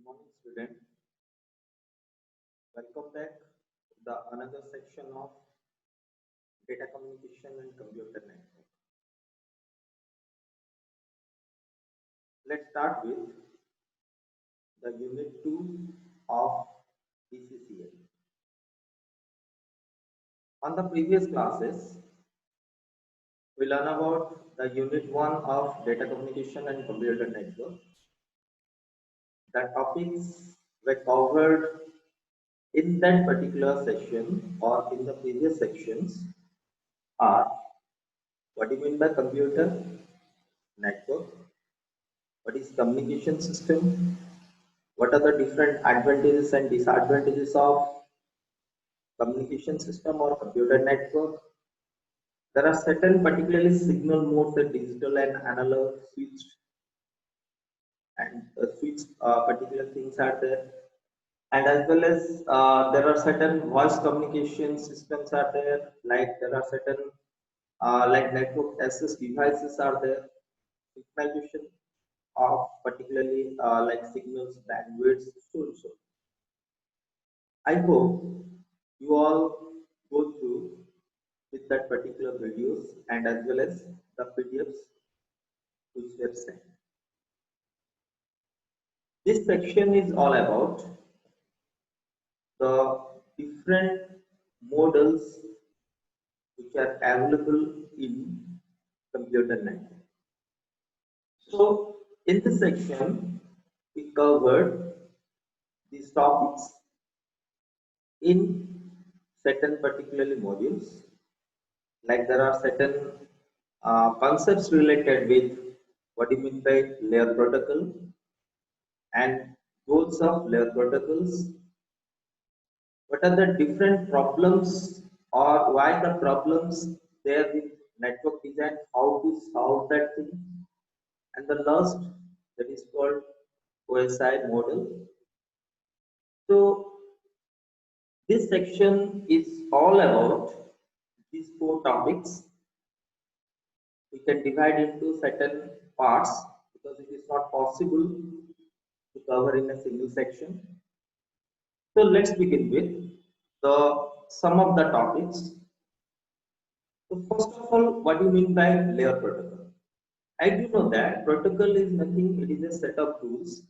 Morning, student. Welcome back to the another section of data communication and computer network. Let's start with the unit 2 of DCCA. On the previous classes, we learn about the unit 1 of data communication and computer network. The topics were covered in that particular section or in the previous sections are: what do you mean by computer network? What is communication system? What are the different advantages and disadvantages of communication system or computer network? There are certain particularly signal modes, the digital and analog switched, and switched particular things are there. And as well as there are certain voice communication systems are there, like there are certain like network access devices are there, synchronization of particularly like signals, bandwidths, so and so. I hope you all go through with that particular videos and as well as the PDFs which were sent. This section is all about the different models which are available in computer network. So in this section, we covered these topics in certain particularly modules. Like there are certain concepts related with what do you mean by layer protocol and goals of layer protocols. What are the different problems or why the problems there with network design, how to solve that thing. And the last, that is called OSI model. So this section is all about these four topics. We can divide into certain parts because it is not possible to cover in a single section. So let's begin with some of the topics. So first of all, what do you mean by layer protocol? I do know that protocol is nothing, it is a set of rules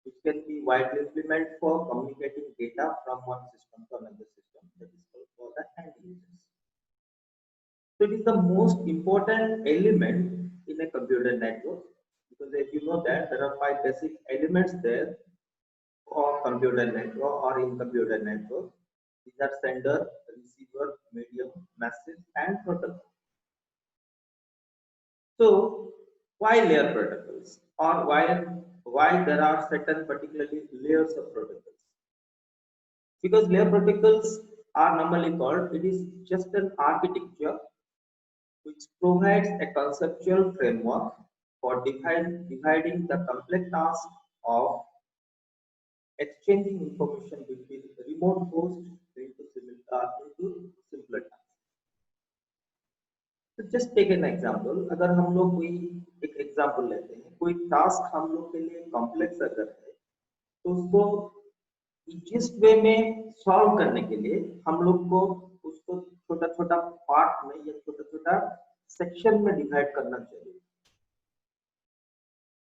which can be widely implemented for communicating data from one system to another system, that is called for the end users. So it is the most important element in a computer network because if you know that there are 5 basic elements there for computer network or in computer network. These are sender, receiver, medium, message, and protocol. So why layer protocols or why there are certain particularly layers of protocols? Because layer protocols are normally called, it is just an architecture which provides a conceptual framework for dividing the complex task of exchanging information between remote hosts into simpler tasks. तो just take an example, अगर हम लोग कोई एक example लेते हैं, कोई task हम लोग के लिए कॉम्प्लेक्स अगर है तो उसको इजिएस्ट वे में सॉल्व करने के लिए हम लोग को उसको छोटा छोटा पार्ट में या छोटा छोटा सेक्शन में डिवाइड करना चाहिए.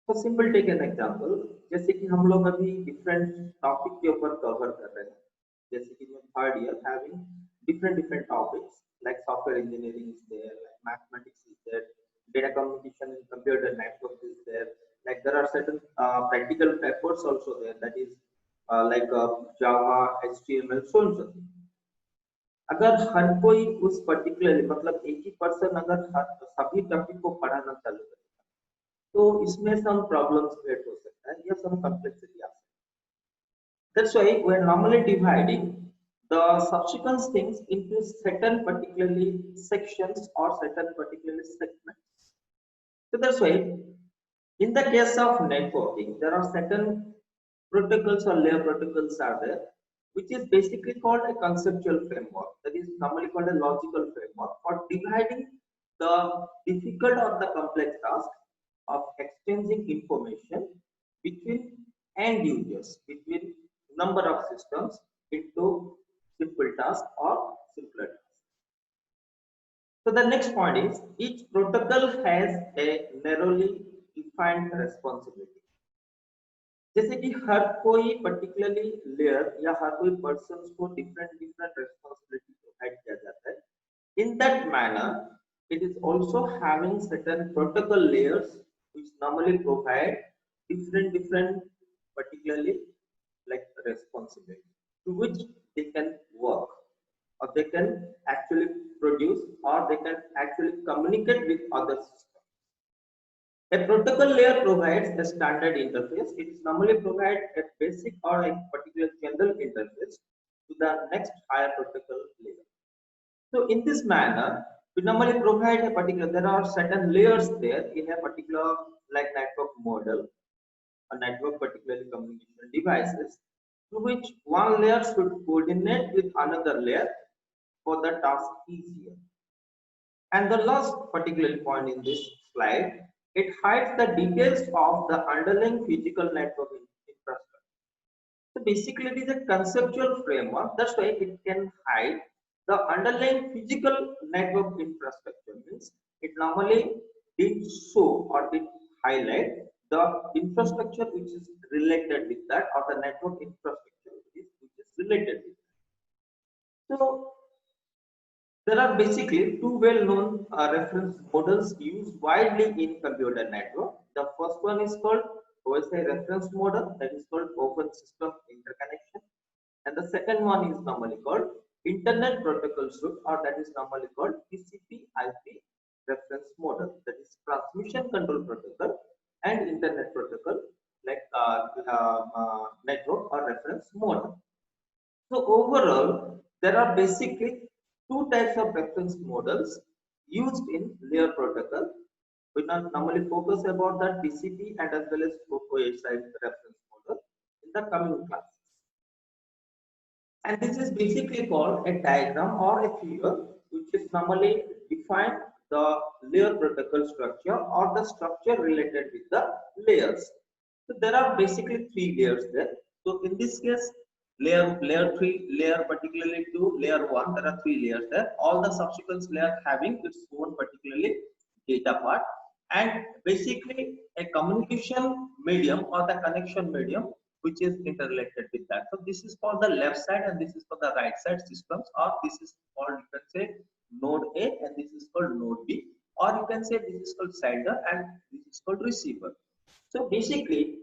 तो सिंपल टेक एन एग्जांपल, जैसे कि हम लोग अभी डिफरेंट टॉपिक के ऊपर कवर कर रहे हैं, जैसे कि मैं third year having different topics like software engineering is there, like mathematics is there, data communication and computer network is there, like there are certain practical papers also there, that is like Java, HTML, so on so. अगर हर कोई उस particular मतलब एक ही person अगर सभी topic को पढ़ाना चालू करे तो इसमें some problems create हो सकता है या some complexity आ सकता है. That's why we are normally dividing the subsequent things into certain particularly sections or certain particularly segments. So that's why in the case of networking, there are certain protocols or layer protocols are there, which is basically called a conceptual framework. That is normally called a logical framework for dividing the difficult or the complex task of exchanging information between end users between number of systems into simple task or simpler task. So the next point is each protocol has a narrowly defined responsibility. जैसे कि हर कोई particularly layer या हर कोई persons को different responsibility provide किया जाता है. In that manner, it is also having certain protocol layers which normally provide different particularly like responsibility to which they can work or they can actually produce or they can actually communicate with other systems. A protocol layer provides a standard interface. It is normally provide a basic or a particular general interface to the next higher protocol layer. So in this manner, we normally provide a particular, there are certain layers there in a particular like network model, a network particularly communication devices, to which one layer should coordinate with another layer for the task easier. And the last particular point in this slide, it hides the details of the underlying physical network infrastructure. So basically it is a conceptual framework, that's why it can hide the underlying physical network infrastructure. Means it normally did show or did highlight the infrastructure which is related with that or the network infrastructure which is related with that. So there are basically two well-known reference models used widely in computer network. The first one is called OSI reference model, that is called Open System Interconnection, and the second one is normally called Internet Protocol Suite, or that is normally called TCP/IP reference model, that is Transmission Control Protocol and Internet Protocol like network or reference model. So overall, there are basically two types of reference models used in layer protocol. We normally focus about the TCP and as well as OSI reference model in the coming classes. And this is basically called a diagram or a figure which is normally define the layer protocol structure or the structure related with the layers. So there are basically three layers there. So in this case, layer 3, layer particularly 2, layer 1, there are three layers there. All the subsequent layer having its own particularly data part, and basically a communication medium or the connection medium which is interrelated with that. So this is for the left side and this is for the right side systems, or this is called, you can say, node A and this is called node B, or you can say this is called sender and this is called receiver. So basically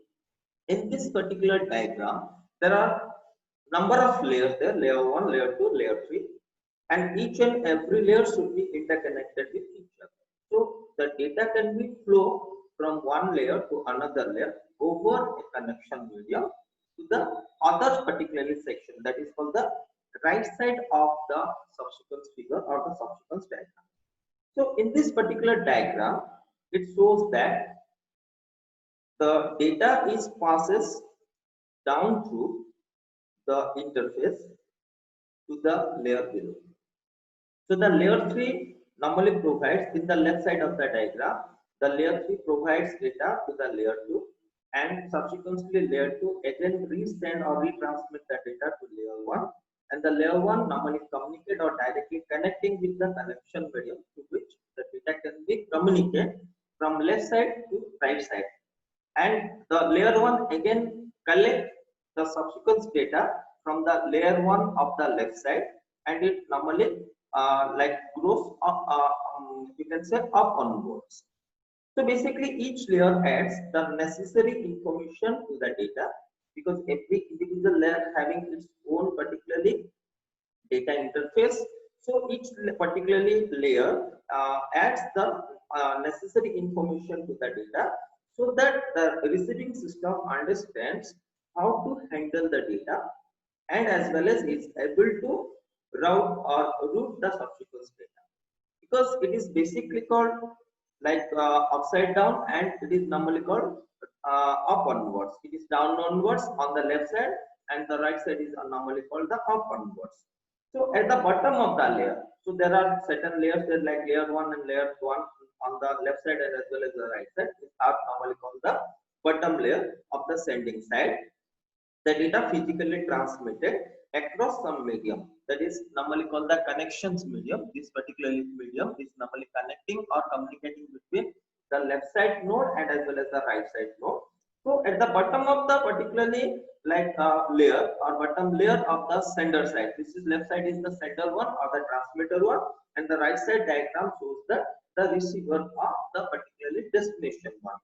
in this particular diagram there are number of layers there, layer 1, layer 2, layer 3, and each and every layer should be interconnected with each other. So the data can be flow from one layer to another layer over a connection medium to the other particularly section, that is called the right side of the subsequent figure or the subsequent diagram. So in this particular diagram, it shows that the data is passes down through the interface to the layer below. So the layer 3 normally provides, in the left side of the diagram, the layer 3 provides data to the layer 2, and subsequently layer 2 again resend or retransmit the data to layer 1, and the layer 1 normally communicate or directly connecting with the connection medium to which the data can be communicated from left side to right side, and the layer 1 again collect the subsequent data from the layer 1 of the left side, and it normally like grows up, you can say up onwards. So basically each layer adds the necessary information to the data, because every individual layer having its own particularly data interface. So each particularly layer adds the necessary information to the data so that the receiving system understands how to handle the data, and as well as is able to route the subsequent data, because it is basically called like upside down and it is normally called up onwards. It is down onwards on the left side and the right side is normally called the up onwards. So at the bottom of the layer, so there are certain layers there like layer 1 and layer 1 on the left side and as well as the right side are normally called the bottom layer of the sending side, the data physically transmitted across some medium, that is normally called the connections medium. This particular medium is normally connecting or communicating between the left side node and as well as the right side node. So at the bottom of the particularly like layer or bottom layer of the sender side, this is left side is the sender one or the transmitter one, and the right side diagram shows the receiver of the particularly destination one.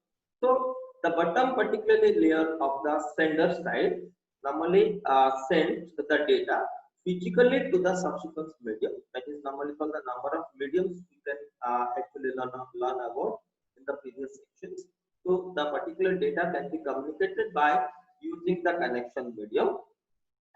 So the bottom particularly layer of the sender side normally sends the data physically to the subsequent medium, that is normally called the number of mediums you can actually learn about in the previous sections. So the particular data can be communicated by using the connection medium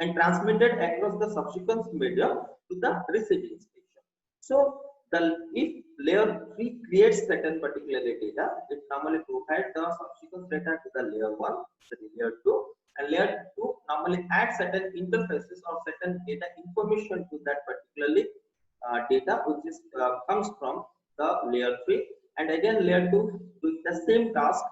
and transmitted across the subsequent medium to the receiving station. So if layer 3 creates certain particular data, it normally provides the subsequent data to the layer 1, the layer 2, and layer 2 normally adds certain interfaces or certain data information to that particularly data which is comes from the layer 3, and again layer 2 doing the same task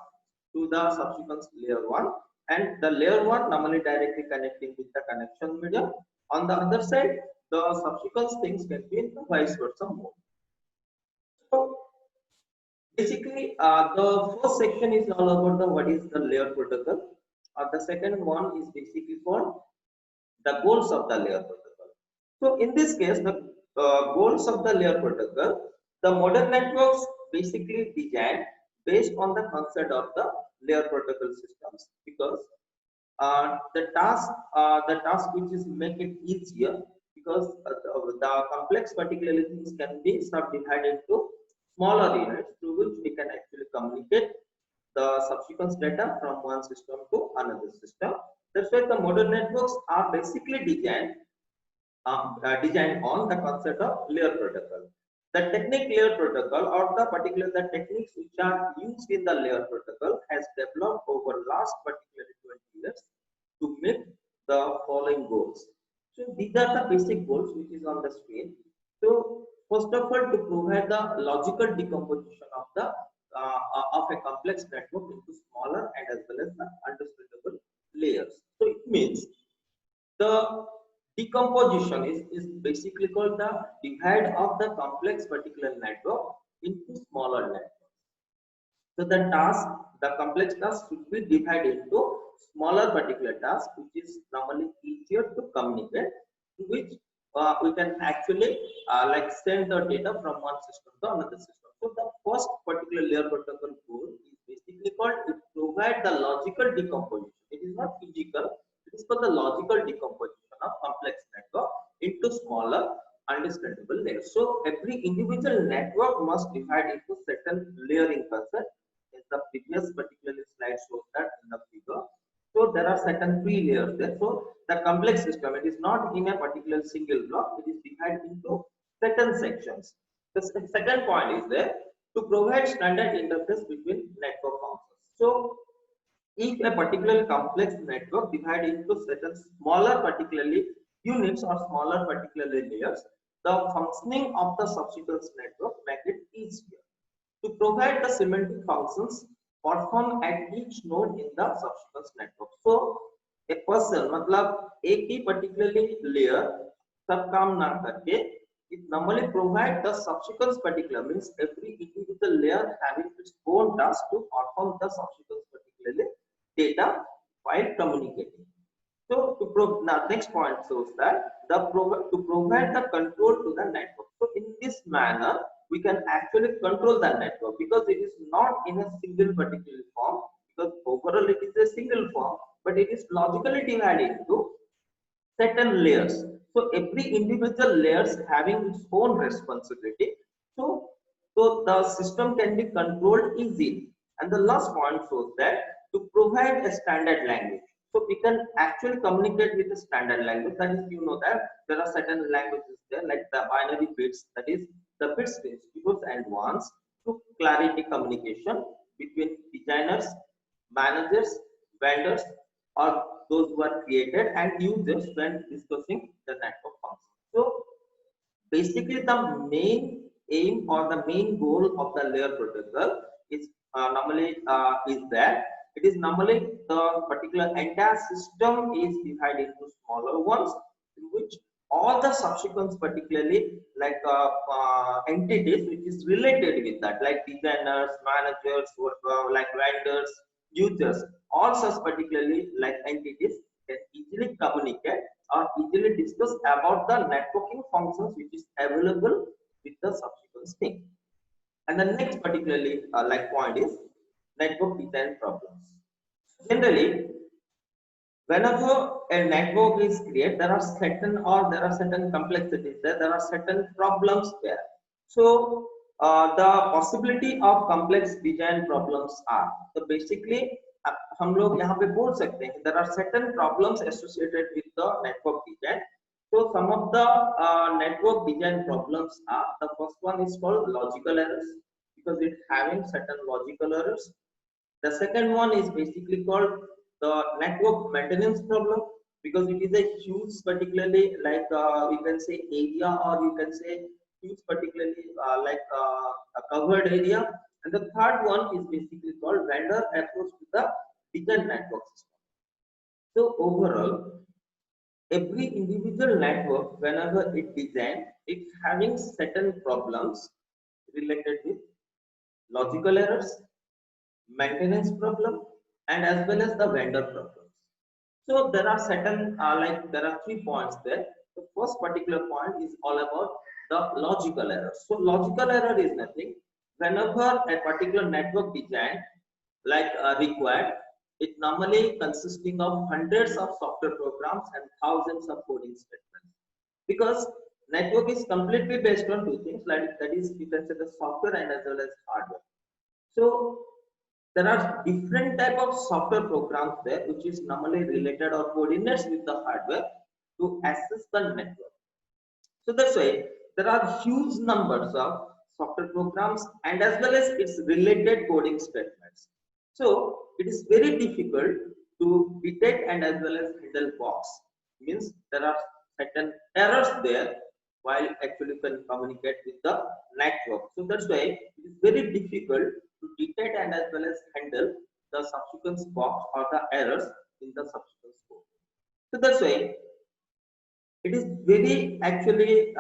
to the subsequent layer 1, and the layer 1 normally directly connecting with the connection medium. On the other side, the subsequent things can be in the vice versa mode. So basically, the first section is all about the what is the layer protocol. The second one is basically called the goals of the layer protocol. So in this case, the goals of the layer protocol, the modern networks basically designed based on the concept of the layer protocol systems, because the task which is make it easier, because the complex particularly things can be subdivided into smaller units through which we can actually communicate the subsequent data from one system to another system. That's why the modern networks are basically designed on the concept of layer protocol. The technique layer protocol, or the techniques which are used in the layer protocol, has developed over last particularly 20 years to meet the following goals. So these are the basic goals which is on the screen. So first of all, to provide the logical decomposition of the of a complex network into smaller and as well as the understandable layers. So it means the decomposition is basically called the divide of the complex particular network into smaller networks. So the complex task should be divided into smaller particular tasks, which is normally easier to communicate, to which we can actually like send the data from one system to another system. So the first particular layer protocol goal is basically called to provide the logical decomposition. It is not physical. It is called the logical decomposition of complex network into smaller understandable layers. So every individual network must divide into certain layering concept. As the previous particular slide shows that in the figure. So there are certain three layers there. So the complex system, it is not in a particular single block. It is divided into certain sections. The second point is there to provide standard interface between network functions. So if a particular complex network divided into certain smaller particularly units or smaller particularly layers, the functioning of the subsequent network make it easier to provide the semantic functions performed at each node in the subsequent network. So a person मतलब एक ही particularly layer सब काम ना करके it normally provide the subsequent particular, means every individual layer having its own task to perform the subsequent particularly data while communicating. So now next point shows that to provide the control to the network. So in this manner, we can actually control the network because it is not in a single particular form. Because overall it is a single form, but it is logically divided into certain layers. So every individual layers having its own responsibility. So the system can be controlled easily. And the last point shows that to provide a standard language. So we can actually communicate with a standard language. That is, you know that there are certain languages there, like the binary bits, that is the bits zeros and ones, to clarity communication between designers, managers, vendors, or those who are created, and users when discussing the network function. So basically the main aim or the main goal of the layer protocol is normally is that it is normally the particular entire system is divided into smaller ones, in which all the subsequent particularly like entities which is related with that, like designers, managers, like vendors, users, all such particularly like entities can easily communicate or easily discuss about the networking functions which is available with the subsequent thing. And the next particularly like point is network design problems. Generally, whenever a network is created, there are certain complexities there, there are certain problems there. So the possibility of complex design problems are, so basically हम लोग यहाँ पे बोल सकते हैं there are certain problems associated with the network design. So some of the network design problems are, the first one is called logical errors, because it having certain logical errors. The second one is basically called the network maintenance problem, because it is a huge, particularly like you can say area, or you can say huge, particularly a covered area. And the third one is basically called vendor approach to the design network system. So overall, every individual network, whenever it designed, it's having certain problems related with logical errors, maintenance problem, and as well as the vendor problems. So there are certain there are 3 points there. The first particular point is all about the logical error. So logical error is nothing. Whenever a particular network design required, it normally consisting of hundreds of software programs and thousands of coding statements. Because network is completely based on two things, like that is you can say the software and as well as hardware. So there are different type of software programs there which is normally related or coordinates with the hardware to access the network. So that's why there are huge numbers of software programs and as well as its related coding statements. So it is very difficult to detect and as well as handle bugs. Means there are certain errors there while actually can communicate with the network. So that's why it is very difficult to detect and as well as handle the subsequent bugs or the errors in the subsequent code. So that's why it is very actually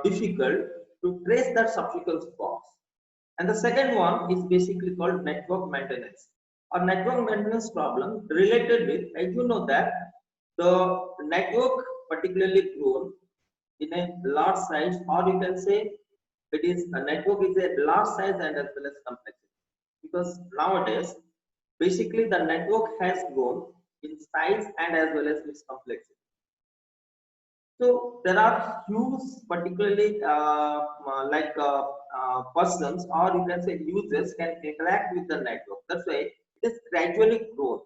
difficult to trace that subsequent box. And the second one is basically called network maintenance or network maintenance problem related with, as you know that the network particularly grown in a large size, or you can say it is a network is a large size and as well as complexity, because nowadays basically the network has grown in size and as well as its complexity. So there are huge, particularly persons, or you can say users can interact with the network. That's why it is gradually grown.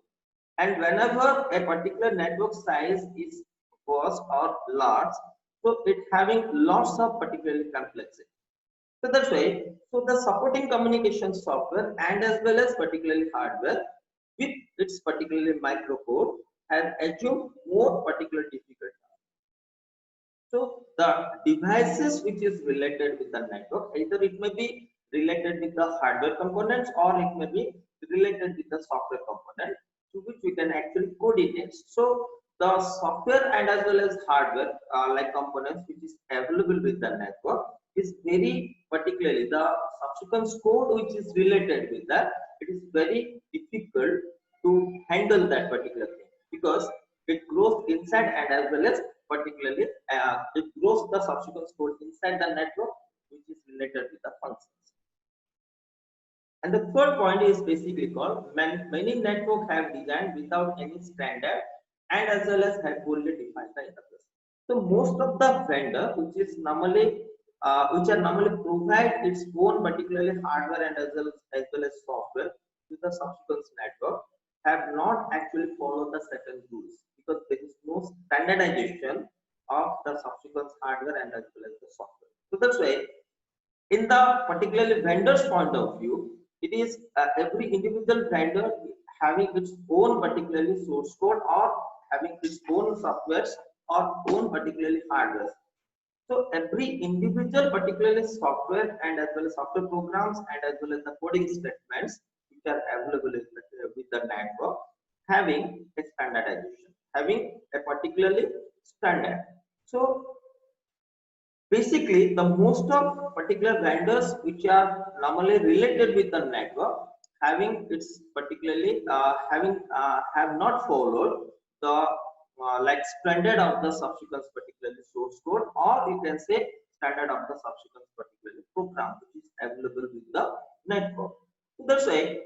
And whenever a particular network size is vast or large, so it having lots of particularly complexity. So that's why, so the supporting communication software and as well as particularly hardware with its particularly microcode have assumed more particular difficulty. So the devices which is related with the network, either it may be related with the hardware components or it may be related with the software component, to which we can actually coordinate. So the software and as well as hardware like components which is available with the network is very particularly the subsequent code which is related with that, it is very difficult to handle that particular thing, because it grows inside and as well as particularly it grows the subsequent code inside the network which is related with the functions. And the third point is basically called many networks have designed without any standard and as well as have poorly defined the interface. So most of the vendor which is normally which are normally provide its own particularly hardware and as well as software to the subsequent network have not actually followed the certain rules, because there is no standardization of the subsequent hardware and as well as the software. So that's why in the particularly vendor's point of view, it is every individual vendor having its own particularly source code or having its own softwares or own particularly hardware. So every individual particularly software and as well as software programs and as well as the coding statements which are available with the network having a standardization, having a particularly standard. So basically, the most of particular vendors which are normally related with the network having its particularly have not followed the like standard of the subsequence particularly source code, or you can say standard of the subsequence particularly program which is available with the network. So that's why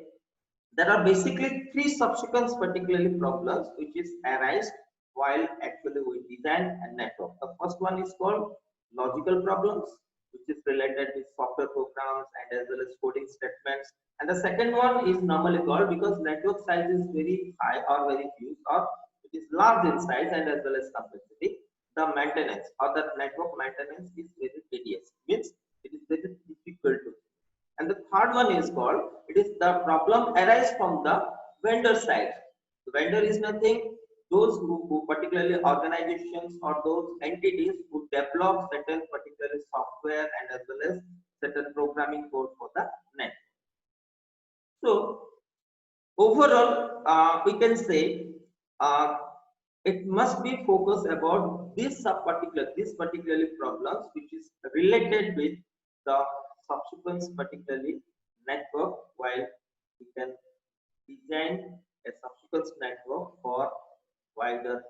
there are basically three subsequence particularly problems which is arise while actually we design a network. The first one is called logical problems, which is related with software programs and as well as coding statements. And the second one is normally called, because network size is very high or very huge or it is large in size and as well as complexity, the maintenance or the network maintenance is very tedious, means it is very difficult to. And the third one is called, it is the problem arise from the vendor side. The vendor is nothing, those who particularly organizations or those entities who develop certain particular software and as well as certain programming code for the net. So overall, we can say uh, it must be focused about this particularly problems which is related with the subsequence particularly network, while we can design a subsequence network for wider